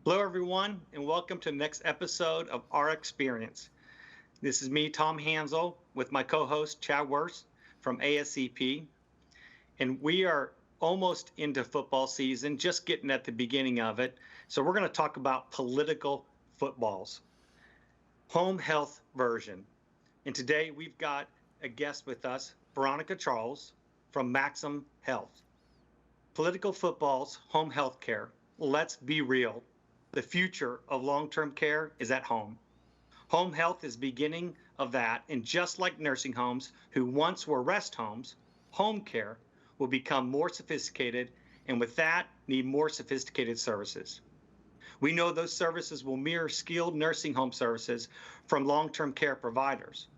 Hello, everyone, and welcome to the next episode of Our Experience. This is me, Tom Hansel, with my co host, Chad Worst from ASCP. And we are almost into football season, just getting at the beginning of it. So, we're going to talk about political footballs, home health version. And today we've got a guest with us, Veronica Charles from Maxim Health. Political footballs, home health care. Let's be real. The future of long-term care is at home. Home health is beginning of that, and just like nursing homes, who once were rest homes, home care will become more sophisticated, and with that, need more sophisticated services. We know those services will mirror skilled nursing home services from long-term care providers.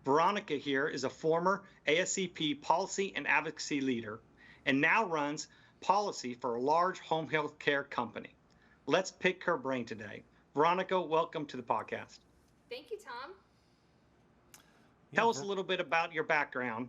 Veronica here is a former ASCP Policy and Advocacy leader and now runs policy for a large home health care company. Let's pick her brain today. Veronica, welcome to the podcast. Thank you, Tom. Tell us a little bit about your background.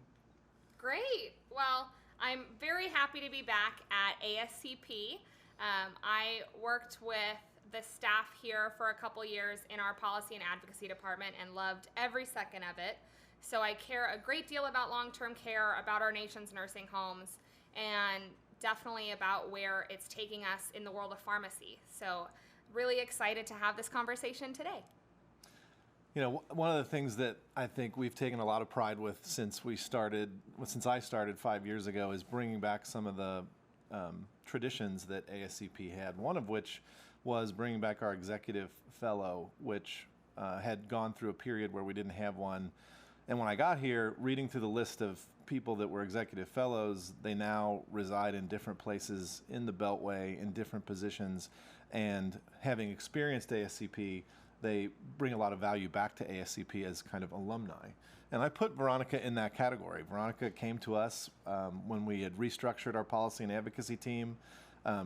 Great. Well, I'm very happy to be back at ASCP. I worked with the staff here for a couple years in our policy and advocacy department and loved every second of it. So I care a great deal about long-term care, about our nation's nursing homes, and definitely about where it's taking us in the world of pharmacy. So really excited to have this conversation today. You know, one of the things that I think we've taken a lot of pride with since I started 5 years ago is bringing back some of the traditions that ASCP had. One of which was bringing back our executive fellow, which had gone through a period where we didn't have one. And when I got here, reading through the list of people that were executive fellows, they now reside in different places in the Beltway, in different positions. And having experienced ASCP, they bring a lot of value back to ASCP as kind of alumni. And I put Veronica in that category. Veronica came to us when we had restructured our policy and advocacy team.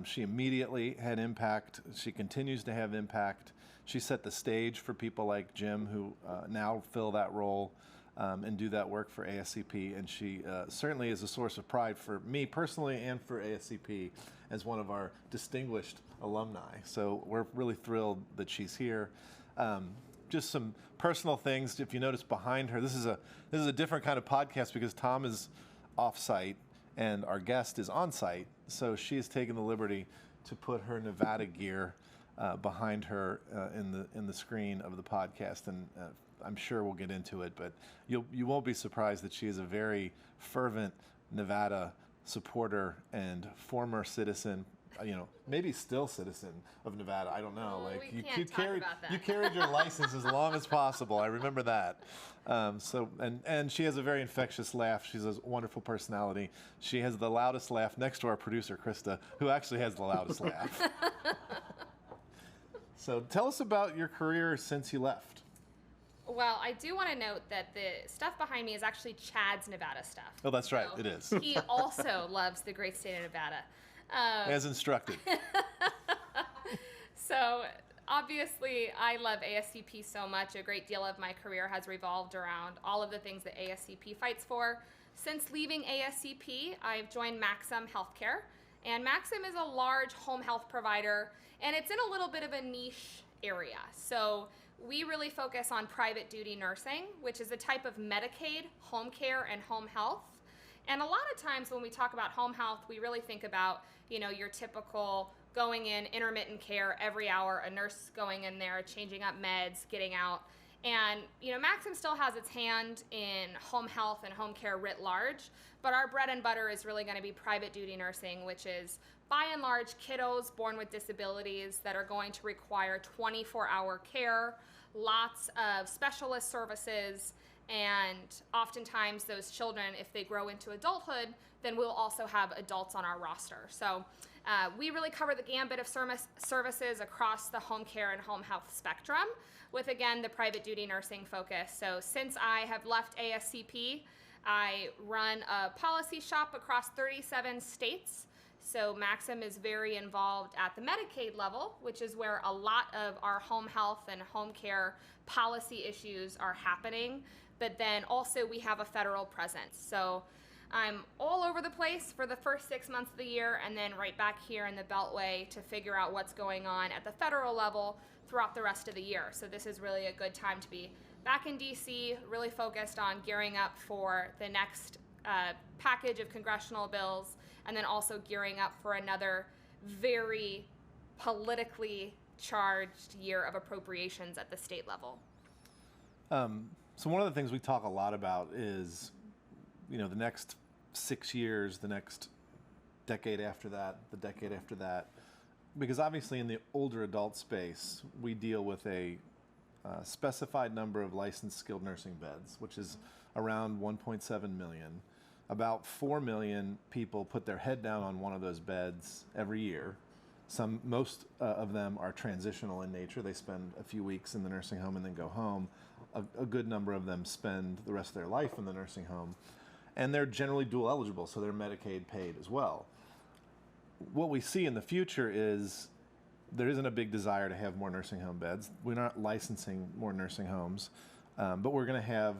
She immediately had impact. She continues to have impact. She set the stage for people like Jim, who now fill that role and do that work for ASCP. And she certainly is a source of pride for me personally and for ASCP as one of our distinguished alumni. So we're really thrilled that she's here. Just some personal things. If you notice behind her, this is a different kind of podcast because Tom is off-site and our guest is on-site. So she has taken the liberty to put her Nevada gear behind her in the screen of the podcast, and I'm sure we'll get into it. But you won't be surprised that she is a very fervent Nevada supporter and former citizen. Maybe still citizen of Nevada. I don't know. Oh, like we can't talk about that. You carried your license as long as possible. I remember that. And she has a very infectious laugh. She's a wonderful personality. She has the loudest laugh next to our producer Krista, who actually has the loudest laugh. So tell us about your career since you left. Well, I do want to note that the stuff behind me is actually Chad's Nevada stuff. Oh, that's right. It is. He also loves the great state of Nevada. As instructed. So obviously I love ASCP so much. A great deal of my career has revolved around all of the things that ASCP fights for. Since leaving ASCP, I've joined Maxim Healthcare. And Maxim is a large home health provider, and it's in a little bit of a niche area. So we really focus on private duty nursing, which is a type of Medicaid, home care, and home health. And a lot of times when we talk about home health, we really think about, your typical going in, intermittent care every hour, a nurse going in there, changing up meds, getting out. And, Maxim still has its hand in home health and home care writ large, but our bread and butter is really going to be private duty nursing, which is by and large kiddos born with disabilities that are going to require 24-hour care, lots of specialist services, and oftentimes those children, if they grow into adulthood, then we'll also have adults on our roster. So we really cover the gambit of services across the home care and home health spectrum with, again, the private duty nursing focus. So since I have left ASCP, I run a policy shop across 37 states. So Maxim is very involved at the Medicaid level, which is where a lot of our home health and home care policy issues are happening. But then also we have a federal presence. So I'm all over the place for the first 6 months of the year, and then right back here in the Beltway to figure out what's going on at the federal level throughout the rest of the year. So this is really a good time to be back in DC, really focused on gearing up for the next package of congressional bills, and then also gearing up for another very politically charged year of appropriations at the state level. So one of the things we talk a lot about is, the next 6 years, the next decade after that, the decade after that, because obviously in the older adult space, we deal with a specified number of licensed skilled nursing beds, which is around 1.7 million. About 4 million people put their head down on one of those beds every year. Most of them are transitional in nature. They spend a few weeks in the nursing home and then go home. A good number of them spend the rest of their life in the nursing home. And they're generally dual eligible, so they're Medicaid paid as well. What we see in the future is there isn't a big desire to have more nursing home beds. We're not licensing more nursing homes, but we're going to have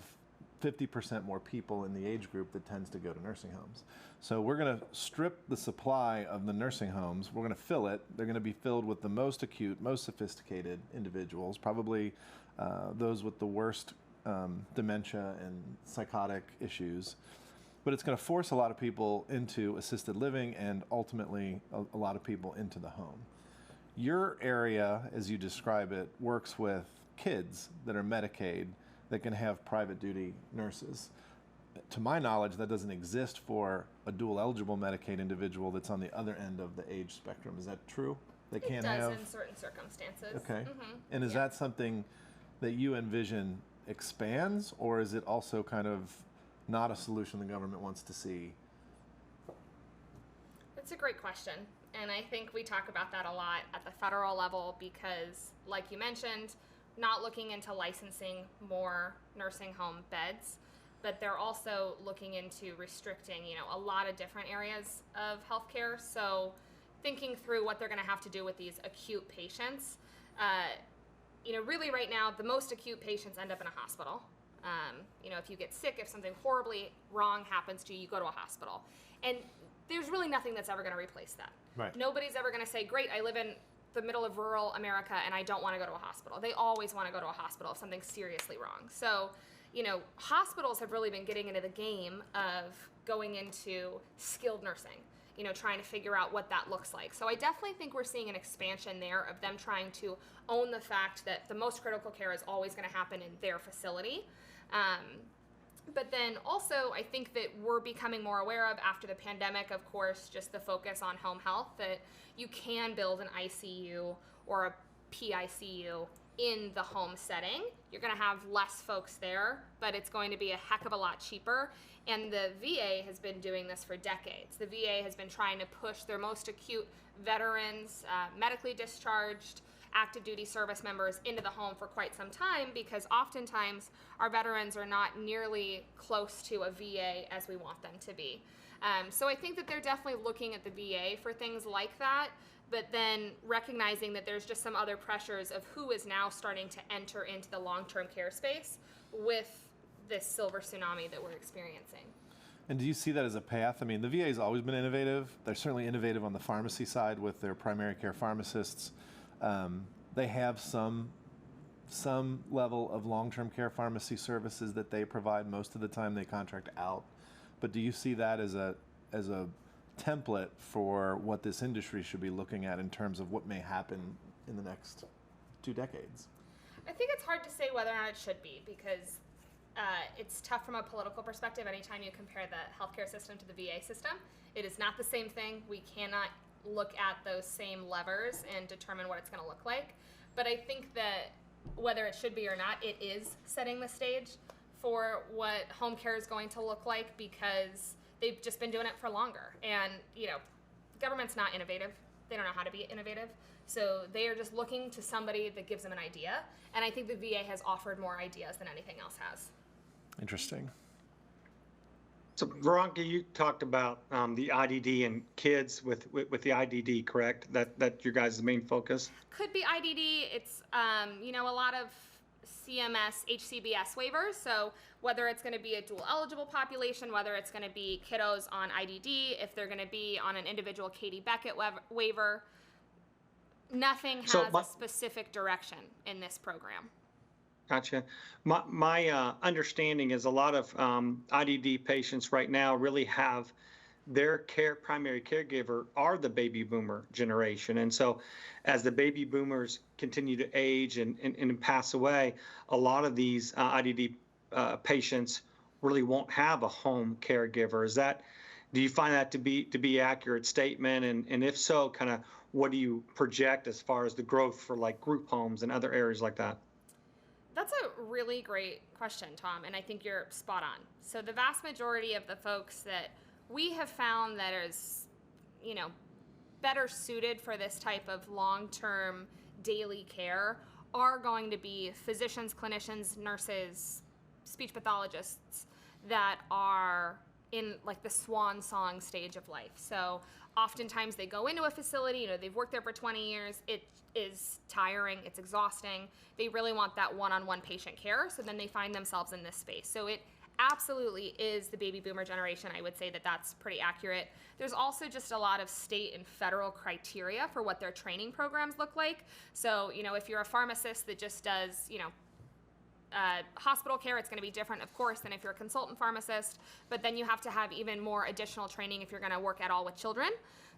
50% more people in the age group that tends to go to nursing homes. So we're going to strip the supply of the nursing homes. We're going to fill it. They're going to be filled with the most acute, most sophisticated individuals, probably those with the worst dementia and psychotic issues. But it's going to force a lot of people into assisted living and ultimately a lot of people into the home. Your area, as you describe it, works with kids that are Medicaid that can have private duty nurses. To my knowledge, that doesn't exist for a dual eligible Medicaid individual that's on the other end of the age spectrum. Is that true? They can't have. It does in certain circumstances. Okay. And is that something that you envision expands, or is it also kind of not a solution the government wants to see? That's a great question. And I think we talk about that a lot at the federal level because, like you mentioned, not looking into licensing more nursing home beds, but they're also looking into restricting, a lot of different areas of healthcare. So thinking through what they're going to have to do with these acute patients. Really right now, the most acute patients end up in a hospital. If you get sick, if something horribly wrong happens to you, you go to a hospital. And there's really nothing that's ever going to replace that. Right. Nobody's ever going to say, great, I live in the middle of rural America and I don't want to go to a hospital. They always want to go to a hospital if something's seriously wrong. So, hospitals have really been getting into the game of going into skilled nursing, trying to figure out what that looks like. So I definitely think we're seeing an expansion there of them trying to own the fact that the most critical care is always going to happen in their facility. But then also, I think that we're becoming more aware of, after the pandemic, of course, just the focus on home health, that you can build an ICU or a PICU in the home setting. You're going to have less folks there, but it's going to be a heck of a lot cheaper. And the VA has been doing this for decades. The VA has been trying to push their most acute veterans, medically discharged, active duty service members into the home for quite some time, because oftentimes our veterans are not nearly close to a VA as we want them to be. So I think that they're definitely looking at the VA for things like that, but then recognizing that there's just some other pressures of who is now starting to enter into the long-term care space with this silver tsunami that we're experiencing. And do you see that as a path? I mean, the VA has always been innovative. They're certainly innovative on the pharmacy side with their primary care pharmacists. They have some level of long-term care pharmacy services that they provide. Most of the time they contract out. But do you see that as a template for what this industry should be looking at in terms of what may happen in the next 2 decades? I think it's hard to say whether or not it should be, because it's tough from a political perspective anytime you compare the healthcare system to the VA system. It is not the same thing. We cannot look at those same levers and determine what it's going to look like. But I think that whether it should be or not, it is setting the stage for what home care is going to look like, because they've just been doing it for longer. And, government's not innovative. They don't know how to be innovative. So they are just looking to somebody that gives them an idea. And I think the VA has offered more ideas than anything else has. Interesting. So Veronica, you talked about the IDD and kids with the IDD, correct? That your guys' main focus? Could be IDD. It's, a lot of CMS HCBS waivers. So whether it's going to be a dual eligible population, whether it's going to be kiddos on IDD, if they're going to be on an individual Katie Beckett waiver, nothing has a specific direction in this program. Gotcha. My understanding is a lot of IDD patients right now really have their primary caregiver are the baby boomer generation. And so as the baby boomers continue to age and pass away, a lot of these IDD patients really won't have a home caregiver. Do you find that to be accurate statement? And if so, kind of what do you project as far as the growth for like group homes and other areas like that? That's a really great question, Tom, and I think you're spot on. So the vast majority of the folks that we have found that is, better suited for this type of long-term daily care are going to be physicians, clinicians, nurses, speech pathologists that are in like the swan song stage of life. So oftentimes they go into a facility, they've worked there for 20 years. It is tiring, it's exhausting. They really want that one-on-one patient care. So then they find themselves in this space. So it absolutely is the baby boomer generation. I would say that that's pretty accurate. There's also just a lot of state and federal criteria for what their training programs look like. So, if you're a pharmacist that just does, hospital care, it's going to be different, of course, than if you're a consultant pharmacist, but then you have to have even more additional training if you're going to work at all with children.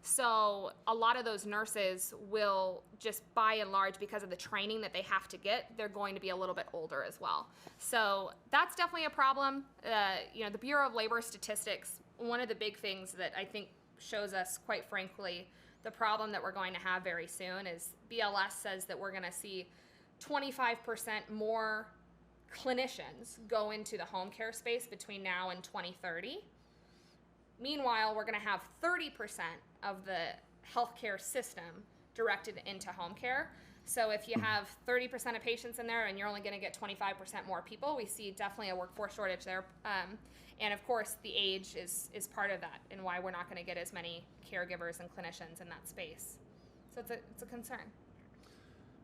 So a lot of those nurses will just, by and large, because of the training that they have to get, they're going to be a little bit older as well. So that's definitely a problem. The Bureau of Labor Statistics, one of the big things that I think shows us, quite frankly, the problem that we're going to have very soon is BLS says that we're going to see 25% more clinicians go into the home care space between now and 2030. Meanwhile, we're going to have 30% of the healthcare system directed into home care. So if you have 30% of patients in there and you're only going to get 25% more people, we see definitely a workforce shortage there. And of course, the age is part of that and why we're not going to get as many caregivers and clinicians in that space. So it's a concern.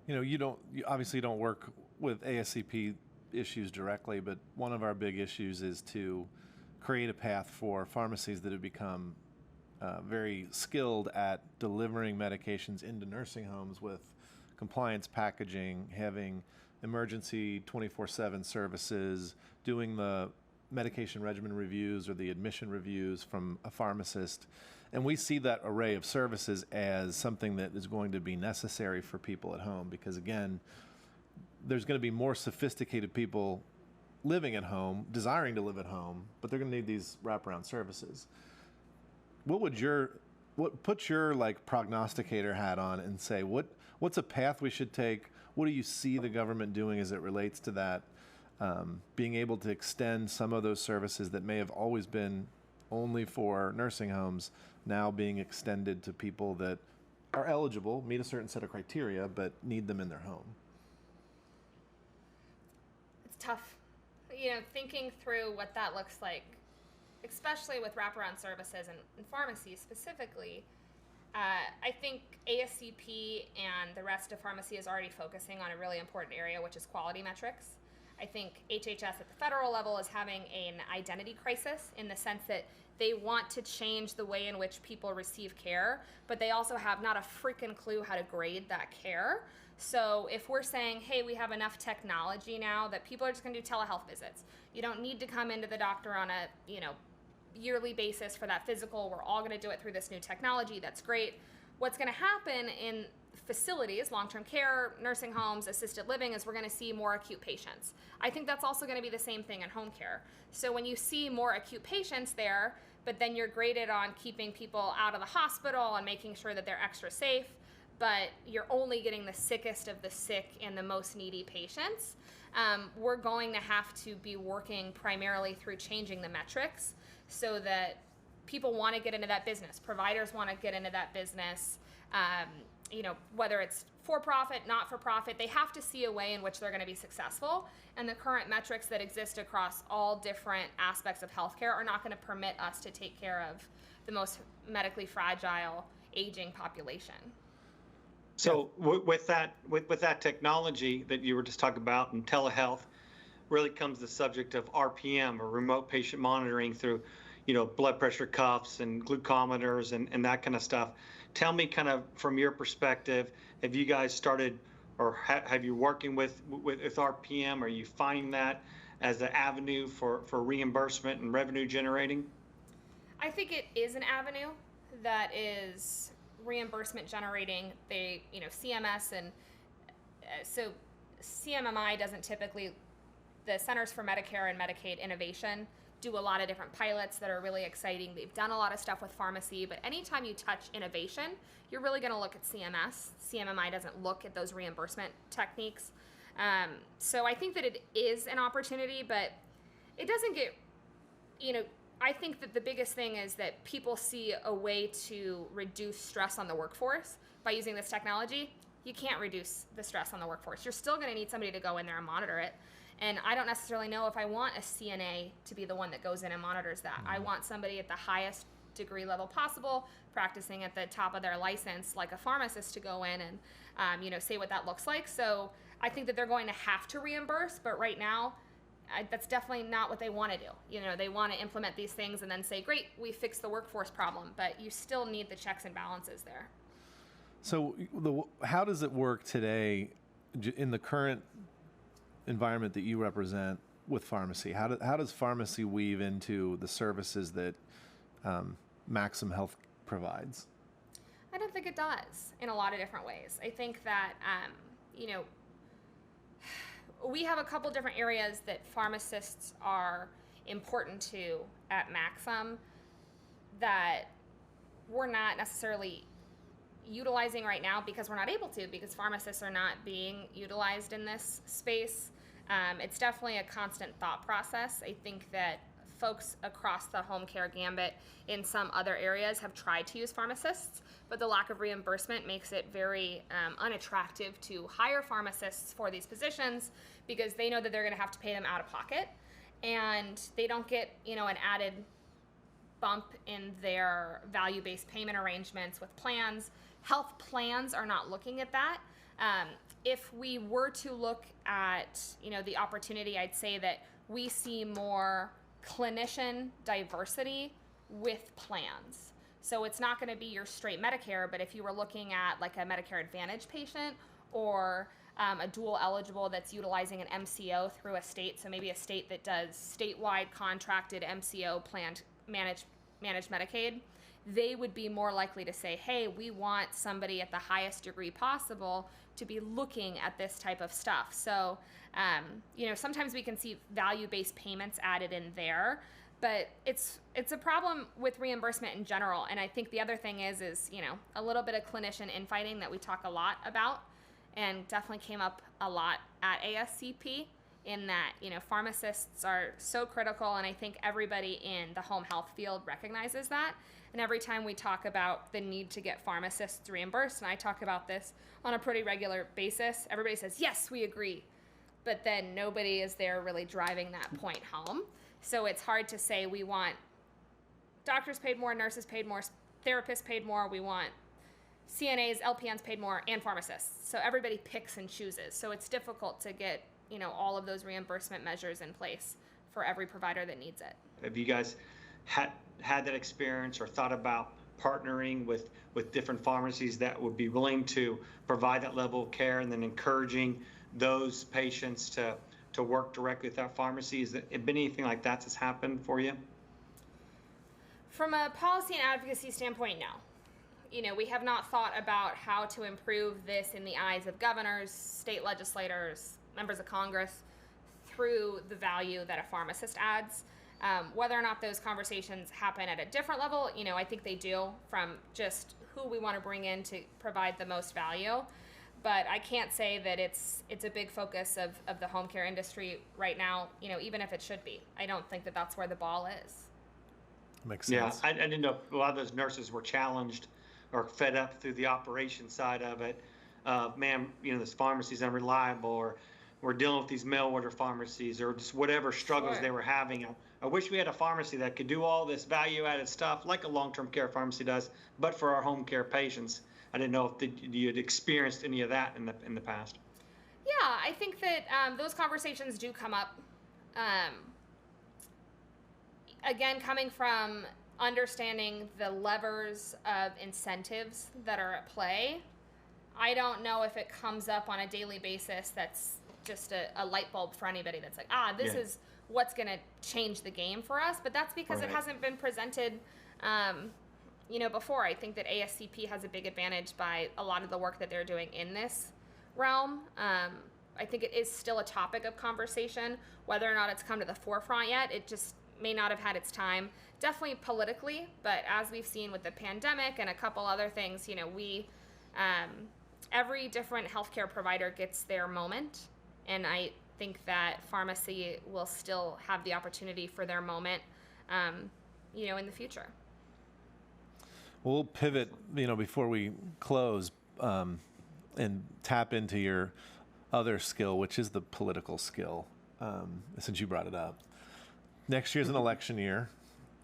You obviously don't work with ASCP issues directly, but one of our big issues is to create a path for pharmacies that have become very skilled at delivering medications into nursing homes with compliance packaging, having emergency 24/7 services, doing the medication regimen reviews or the admission reviews from a pharmacist. And we see that array of services as something that is going to be necessary for people at home because, again, there's going to be more sophisticated people living at home, desiring to live at home, but they're going to need these wraparound services. Put your like prognosticator hat on and say, what's a path we should take? What do you see the government doing as it relates to that? Being able to extend some of those services that may have always been only for nursing homes, now being extended to people that are eligible, meet a certain set of criteria, but need them in their home. It's tough. Thinking through what that looks like, especially with wraparound services and pharmacy specifically, I think ASCP and the rest of pharmacy is already focusing on a really important area, which is quality metrics. I think HHS at the federal level is having an identity crisis in the sense that they want to change the way in which people receive care, but they also have not a freaking clue how to grade that care. So if we're saying, hey, we have enough technology now that people are just going to do telehealth visits. You don't need to come into the doctor on a, yearly basis for that physical. We're all going to do it through this new technology. That's great. What's going to happen in facilities, long-term care, nursing homes, assisted living, is we're going to see more acute patients. I think that's also going to be the same thing in home care. So when you see more acute patients there, but then you're graded on keeping people out of the hospital and making sure that they're extra safe, but you're only getting the sickest of the sick and the most needy patients, we're going to have to be working primarily through changing the metrics so that people want to get into that business. Providers want to get into that business. Whether it's for-profit, not-for-profit, they have to see a way in which they're going to be successful. And the current metrics that exist across all different aspects of healthcare are not going to permit us to take care of the most medically fragile, aging population. So with that technology that you were just talking about and telehealth, really comes the subject of RPM, or remote patient monitoring through, blood pressure cuffs and glucometers and that kind of stuff. Tell me, kind of from your perspective, have you guys started, or have you working with RPM? Are you finding that as an avenue for reimbursement and revenue generating? I think it is an avenue that is reimbursement generating. CMS and so CMMI doesn't typically, the Centers for Medicare and Medicaid Innovation do a lot of different pilots that are really exciting. They've done a lot of stuff with pharmacy, but anytime you touch innovation, you're really going to look at CMS. CMMI doesn't look at those reimbursement techniques. So I think that it is an opportunity, but it doesn't get, I think that the biggest thing is that people see a way to reduce stress on the workforce by using this technology. You can't reduce the stress on the workforce. You're still going to need somebody to go in there and monitor it. And I don't necessarily know if I want a CNA to be the one that goes in and monitors that. I want somebody at the highest degree level possible, practicing at the top of their license, like a pharmacist, to go in and, say what that looks like. So I think that they're going to have to reimburse, but right now, that's definitely not what they want to do. They want to implement these things and then say, great, we fixed the workforce problem, but you still need the checks and balances there. So how does it work today in the current environment that you represent with pharmacy? How does pharmacy weave into the services that Maxim Health provides? I don't think it does in a lot of different ways. I think that, we have a couple different areas that pharmacists are important to at Maxim that we're not necessarily utilizing right now because we're not able to, because pharmacists are not being utilized in this space. It's definitely a constant thought process. I think that folks across the home care gambit in some other areas have tried to use pharmacists, but the lack of reimbursement makes it very unattractive to hire pharmacists for these positions because they know that they're going to have to pay them out of pocket, and they don't get, an added bump in their value-based payment arrangements with plans. Health plans are not looking at that. If we were to look at, the opportunity, I'd say that we see more clinician diversity with plans. So it's not going to be your straight Medicare, but if you were looking at like a Medicare Advantage patient or a dual eligible that's utilizing an MCO through a state, so maybe a state that does statewide contracted MCO planned managed Medicaid, they would be more likely to say, hey, we want somebody at the highest degree possible to be looking at this type of stuff. So, sometimes we can see value-based payments added in there, but it's a problem with reimbursement in general. And I think the other thing is a little bit of clinician infighting that we talk a lot about, and definitely came up a lot at ASCP, in that, pharmacists are so critical, and I think everybody in the home health field recognizes that. And every time we talk about the need to get pharmacists reimbursed, and I talk about this on a pretty regular basis, everybody says, yes, we agree. But then nobody is there really driving that point home. So it's hard to say we want doctors paid more, nurses paid more, therapists paid more, we want CNAs, LPNs paid more, and pharmacists. So everybody picks and chooses. So it's difficult to get, all of those reimbursement measures in place for every provider that needs it. Have you guys had that experience or thought about partnering with different pharmacies that would be willing to provide that level of care, and then encouraging those patients to work directly with that pharmacy? Has it been anything like that's happened for you? From a policy and advocacy standpoint, no. We have not thought about how to improve this in the eyes of governors, state legislators, members of Congress, through the value that a pharmacist adds. Whether or not those conversations happen at a different level, I think they do, from just who we want to bring in to provide the most value. But I can't say that it's a big focus of the home care industry right now, even if it should be. I don't think that that's where the ball is. Makes sense. Yeah, I didn't know if a lot of those nurses were challenged or fed up through the operation side of it. This pharmacy's unreliable, or we're dealing with these mail order pharmacies, or just whatever struggles they were having. I wish we had a pharmacy that could do all this value-added stuff like a long-term care pharmacy does, but for our home care patients. I didn't know if you had experienced any of that in the past. Yeah, I think that those conversations do come up. Again, coming from understanding the levers of incentives that are at play, I don't know if it comes up on a daily basis that's just a light bulb for anybody that's like, this is what's going to change the game for us. But that's because it hasn't been presented, before. I think that ASCP has a big advantage by a lot of the work that they're doing in this realm. I think it is still a topic of conversation. Whether or not it's come to the forefront yet, it just may not have had its time. Definitely politically, but as we've seen with the pandemic and a couple other things, every different healthcare provider gets their moment, and I think that pharmacy will still have the opportunity for their moment, in the future. We'll pivot, before we close, and tap into your other skill, which is the political skill, since you brought it up. Next year's an election year.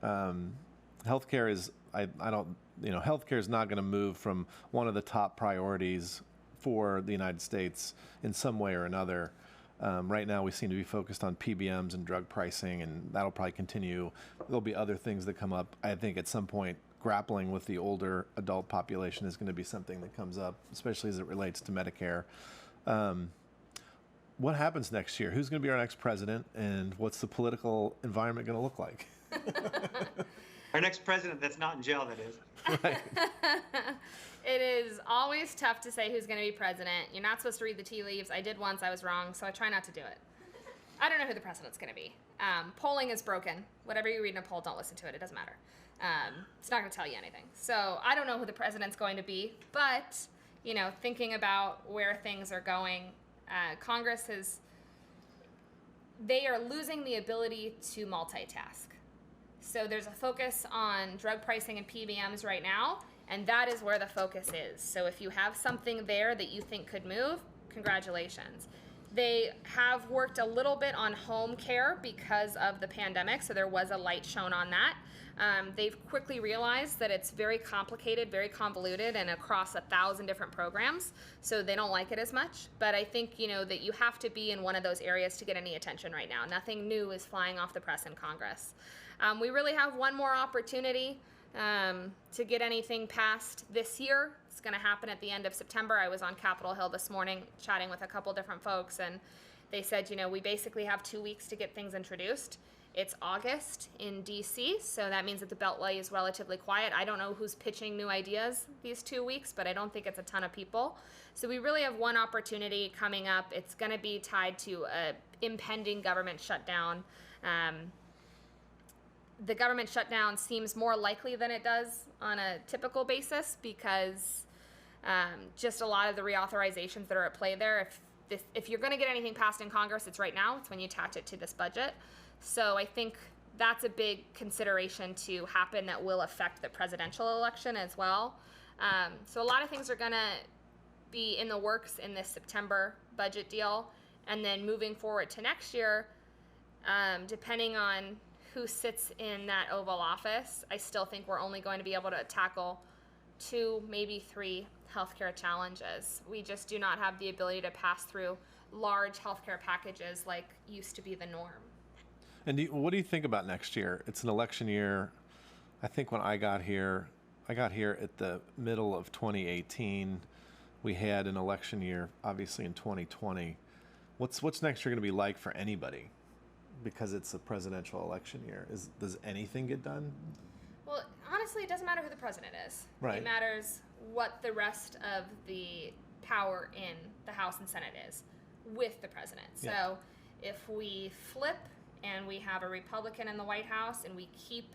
Healthcare is, healthcare is not going to move from one of the top priorities for the United States in some way or another. Right now, we seem to be focused on PBMs and drug pricing, and that'll probably continue. There'll be other things that come up. I think at some point, grappling with the older adult population is going to be something that comes up, especially as it relates to Medicare. What happens next year? Who's going to be our next president, and what's the political environment going to look like? Our next president that's not in jail, that is. Right. It is always tough to say who's going to be president. You're not supposed to read the tea leaves. I did once. I was wrong, so I try not to do it. I don't know who the president's going to be. Polling is broken. Whatever you read in a poll, don't listen to it. It doesn't matter. It's not going to tell you anything. So I don't know who the president's going to be, but, thinking about where things are going, Congress they are losing the ability to multitask. So there's a focus on drug pricing and PBMs right now, and that is where the focus is. So if you have something there that you think could move, congratulations. They have worked a little bit on home care because of the pandemic, so there was a light shown on that. They've quickly realized that it's very complicated, very convoluted, and across 1,000 different programs, so they don't like it as much. But I think, that you have to be in one of those areas to get any attention right now. Nothing new is flying off the press in Congress. We really have one more opportunity to get anything passed this year. It's going to happen at the end of September. I was on Capitol Hill this morning chatting with a couple different folks, and they said, we basically have 2 weeks to get things introduced. It's August in DC, so that means that the Beltway is relatively quiet. I don't know who's pitching new ideas these 2 weeks, but I don't think it's a ton of people. So we really have one opportunity coming up. It's going to be tied to an impending government shutdown. The government shutdown seems more likely than it does on a typical basis because just a lot of the reauthorizations that are at play there. If you're going to get anything passed in Congress, it's right now. It's when you attach it to this budget. So I think that's a big consideration to happen that will affect the presidential election as well. So a lot of things are going to be in the works in this September budget deal. And then moving forward to next year, depending on who sits in that Oval Office, I still think we're only going to be able to tackle 2, maybe 3 healthcare challenges. We just do not have the ability to pass through large healthcare packages like used to be the norm. And what do you think about next year? It's an election year. I think when I got here at the middle of 2018. We had an election year, obviously, in 2020. What's next year going to be like for anybody? Because it's a presidential election year. Does anything get done? Well, honestly, it doesn't matter who the president is. Right. It matters what the rest of the power in the House and Senate is with the president. Yeah. So if we flip and we have a Republican in the White House and we keep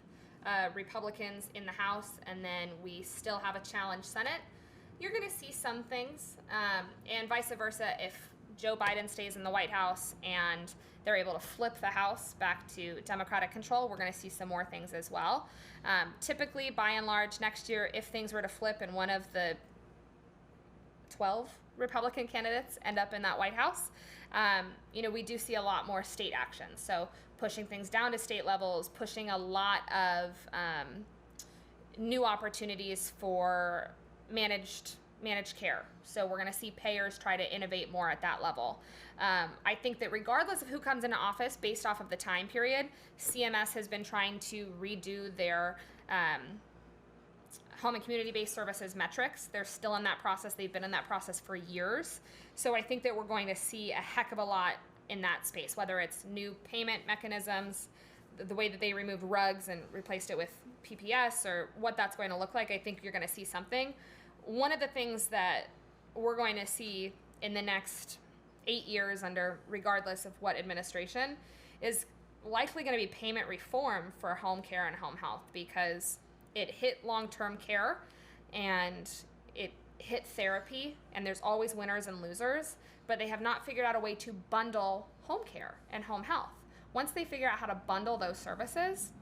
Republicans in the House and then we still have a challenged Senate, you're going to see some things. And vice versa, if Joe Biden stays in the White House and they're able to flip the House back to Democratic control, we're going to see some more things as well. Typically, by and large, next year, if things were to flip and one of the 12 Republican candidates end up in that White House, we do see a lot more state action. So pushing things down to state levels, pushing a lot of new opportunities for managed managed care. So we're going to see payers try to innovate more at that level. I think that regardless of who comes into office, based off of the time period, CMS has been trying to redo their home and community-based services metrics. They're still in that process. They've been in that process for years. So I think that we're going to see a heck of a lot in that space, whether it's new payment mechanisms, the way that they removed RUGs and replaced it with PPS, or what that's going to look like. I think you're going to see something. One of the things that we're going to see in the next 8 years, under regardless of what administration, is likely going to be payment reform for home care and home health, because it hit long-term care and it hit therapy, and there's always winners and losers, but they have not figured out a way to bundle home care and home health. Once they figure out how to bundle those services,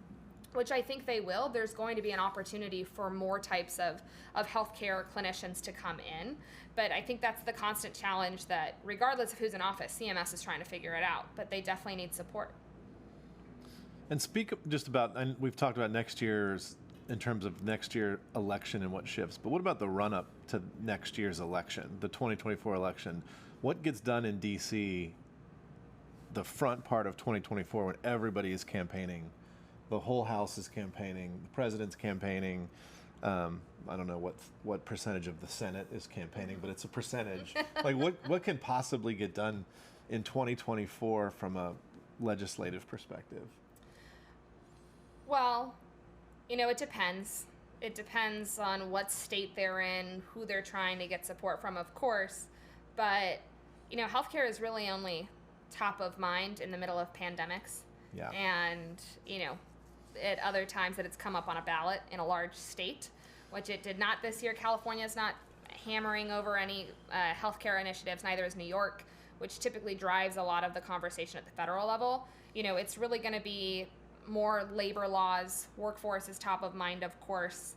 which I think they will, there's going to be an opportunity for more types of healthcare clinicians to come in. But I think that's the constant challenge, that regardless of who's in office, CMS is trying to figure it out, but they definitely need support. And speak just about, and we've talked about next year's, in terms of next year election and what shifts, but what about the run-up to next year's election, the 2024 election? What gets done in D.C. the front part of 2024 when everybody is campaigning? The whole House is campaigning, the president's campaigning. I don't know what percentage of the Senate is campaigning, but it's a percentage. Like what can possibly get done in 2024 from a legislative perspective? Well, it depends. It depends on what state they're in, who they're trying to get support from, of course. But, healthcare is really only top of mind in the middle of pandemics. Yeah. And, at other times that it's come up on a ballot in a large state, which it did not this year. California is not hammering over any healthcare initiatives, neither is New York, which typically drives a lot of the conversation at the federal level. It's really going to be more labor laws. Workforce is top of mind, of course.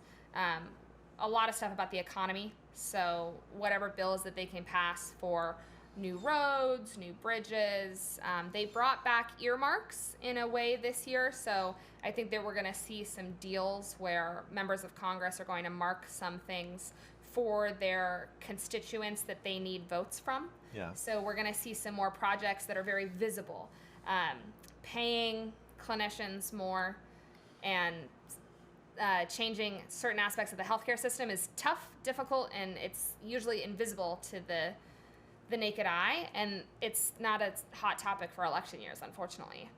A lot of stuff about the economy. So whatever bills that they can pass for new roads, new bridges. They brought back earmarks in a way this year, so I think that we're going to see some deals where members of Congress are going to mark some things for their constituents that they need votes from. Yeah. So we're going to see some more projects that are very visible, paying clinicians more, and changing certain aspects of the healthcare system is tough, difficult, and it's usually invisible to the naked eye, and it's not a hot topic for election years, unfortunately.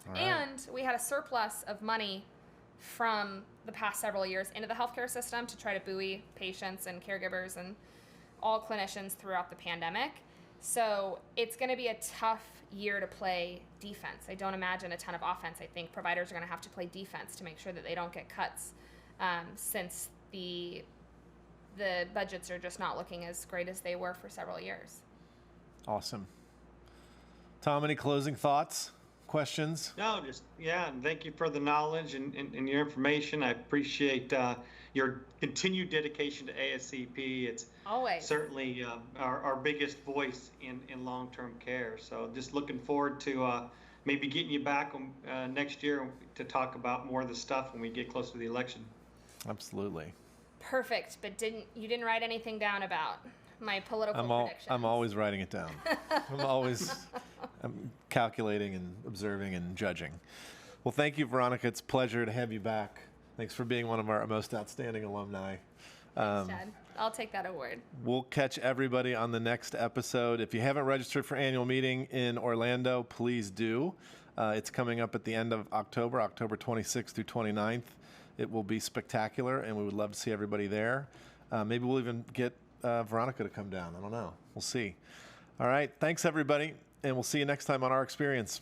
All right. And we had a surplus of money from the past several years into the healthcare system to try to buoy patients and caregivers and all clinicians throughout the pandemic. So it's going to be a tough year to play defense. I don't imagine a ton of offense. I think providers are going to have to play defense to make sure that they don't get cuts, since the budgets are just not looking as great as they were for several years. Awesome. Tom, any closing thoughts, questions? No, and thank you for the knowledge and your information. I appreciate your continued dedication to ASCP. It's always certainly our biggest voice in long-term care. So just looking forward to maybe getting you back next year to talk about more of the stuff when we get closer to the election. Absolutely. Perfect, but you didn't write anything down about my political predictions. I'm always writing it down. I'm calculating and observing and judging. Well, thank you, Veronica. It's a pleasure to have you back. Thanks for being one of our most outstanding alumni. Thanks, Chad. I'll take that award. We'll catch everybody on the next episode. If you haven't registered for annual meeting in Orlando, please do. It's coming up at the end of October 26th through 29th. It will be spectacular, and we would love to see everybody there. Maybe we'll even get Veronica to come down. I don't know. We'll see. All right. Thanks, everybody, and we'll see you next time on Our Experience.